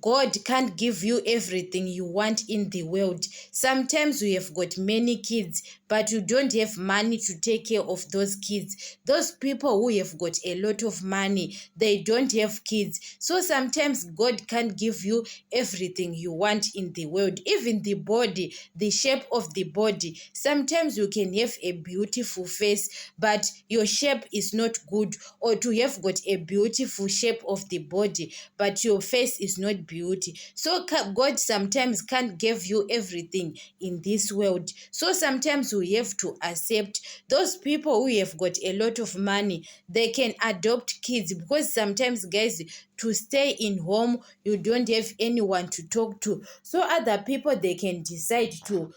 God can't give you everything you want in the world. Sometimes you have got many kids, but you don't have money to take care of those kids. Those people who have got a lot of money, they don't have kids. So sometimes God can't give you everything you want in the world, even the body, the shape of the body. Sometimes you can have a beautiful face, but your shape is not good, or to have got a beautiful shape of the body, but your face is not beauty. So God sometimes can't give you everything in this world. So sometimes we have to accept those people who have got a lot of money. They can adopt kids, because sometimes, guys, to stay in home, you don't have anyone to talk to. So other people, they can decide to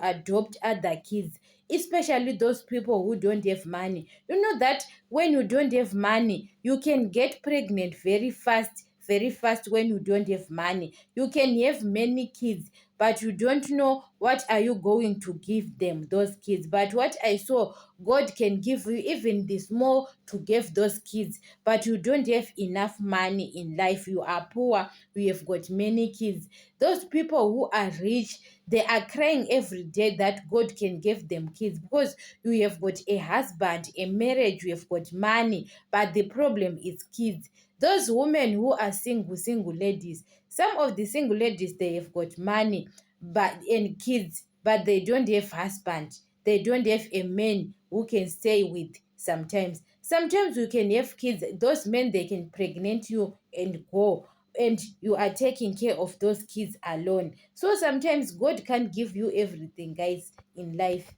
adopt other kids, especially those people who don't have money. You know that when you don't have money, you can get pregnant very fast. When you don't have money, you can have many kids, but you don't know what are you going to give them, those kids. But what I saw, God can give you even the small to give those kids, but you don't have enough money in life. You are poor, you have got many kids. Those people who are rich, they are crying every day that God can give them kids, because you have got a husband, a marriage, you have got money, but the problem is kids. Those women who are single ladies, some of the single ladies, they have got money and kids, but they don't have husband. They don't have a man who can stay with. Sometimes you can have kids. Those men, they can pregnant you and go, and you are taking care of those kids alone. So sometimes God can't give you everything, guys, in life.